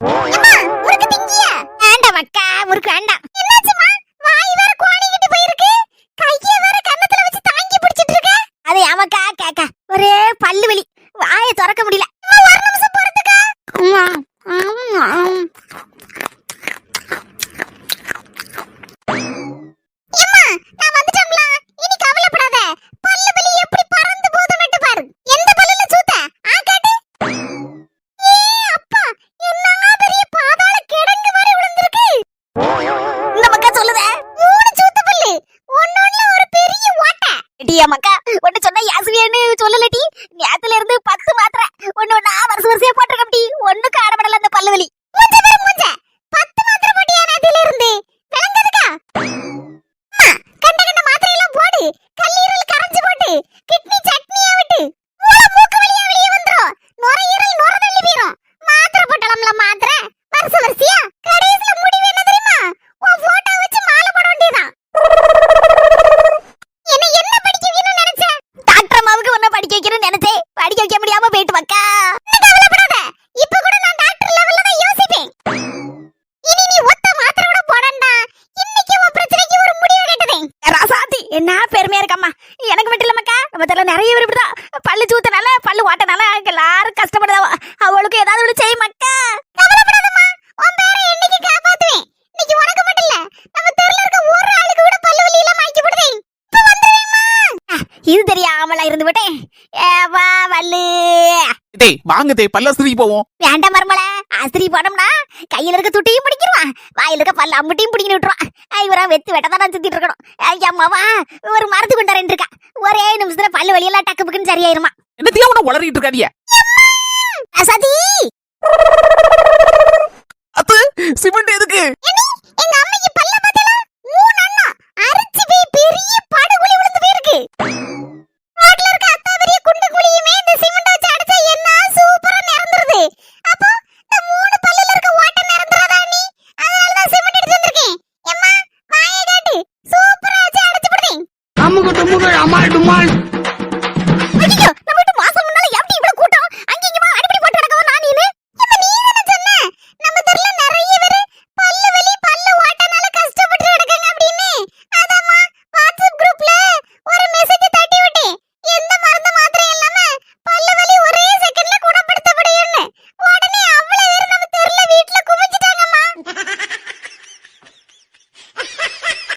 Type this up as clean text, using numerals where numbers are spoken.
முறுக்கு திங்கியா? வேண்டாம் அக்கா, முறுக்கு வேண்டாம். என்னாச்சுமா? வாய் வேற கோணிக்கிட்டு போயிருக்கு. கைய வேற கன்னத்துல வச்சு தாங்கி பிடிச்சிட்டு இருக்க. அது ஏமாக்கா கேக்க. ஒரே பல்லு வலி. வாயை திறக்க முடியல. ஒரு நிமிஷம் பொறுத்துக்கா. மக்கா ஒன்னு சொன்னா யாசுவியான்னு சொல்லலடி. நேத்துல இருந்து 10 மாத்திரை ஒன்னு ஒண்ணா வருஷம் போட்டுருக்கடி. ஒண்ணு காடப்படல அந்த பல்லு வலி. 10 மாத்திரை போட்டியா நேத்துல இருந்து? விளங்குதுக்கா? கண்ட கண்ட மாத்திரை எல்லாம் போடு. கல்லீரல் கரைஞ்சு போட்டு கிட்னி சட்னியா விட்டு மூக்கு வழியா வெளியே வந்துரும். நுரையீரல் நுர தள்ளி போயிரும். மாத்திரை போட்டலாம்ல மாத்திரை வருஷம் கடைசில முடிவு என்ன தெரியுமா? உன் போட்டோ வச்சு மாலை போட வேண்டியதான். படிக்க வைக்கிறேன்னு நினைச்சேன். படிக்க வைக்க முடியாம போயிட்டு மக்கா. கவலைப்படாத, இப்ப கூட நான் டாக்டர் லெவல்ல தான் யோசிப்பேன். இனி நீ ஒத்த மாத்திரை கூட போடண்டா. இன்னைக்கு உன் பிரச்சனைக்கு ஒரு முடிவு கட்டுதேன். ராசாத்தி என்ன பெருமையா இருக்கம்மா. எனக்கு மட்டும் இல்ல மக்கா, நம்ம தெரியல நிறைய பேர் இப்படிதான். பல்லு சூத்தனால பல்லு ஓட்டனால எல்லாரும் கஷ்டப்படுதா. அவளுக்கு ஏதாவது ஒரு செய் மக்கா. கவலைப்படாதம்மா, உன் பேரை என்னைக்கு காப்பாத்துவேன். இன்னைக்கு உனக்கு மட்டும் இல்ல, நம்ம தெருல இருக்க ஒரு ஆளுக்கு கூட பல்லு வலி எல்லாம் மாய்ச்சி போடுதேன். இது தெரியாமலா இருந்து விட்டேன். வாங்க தே பல்லாஸ்திரிக்கு போவோம். வேண்டாம் மர்மல, ஆஸ்திரி போனோம்னா கையில இருக்க துட்டியும் பிடிக்கிடுவான், வாயில இருக்க பல்ல அம்புட்டியும் பிடிக்கிட்டு விட்டுருவான். இவரா வெத்து வெட்டதான் நான் சுத்திட்டு இருக்கணும். ஐயம்மாவா ஒரு மரத்து கொண்டாரன் இருக்கா. ஒரே நிமிஷத்துல பல்லு வலியெல்லாம் டக்கு புக்குன்னு சரியாயிருமா. என்னத்தையும் உளறிட்டு இருக்காதியா சதி.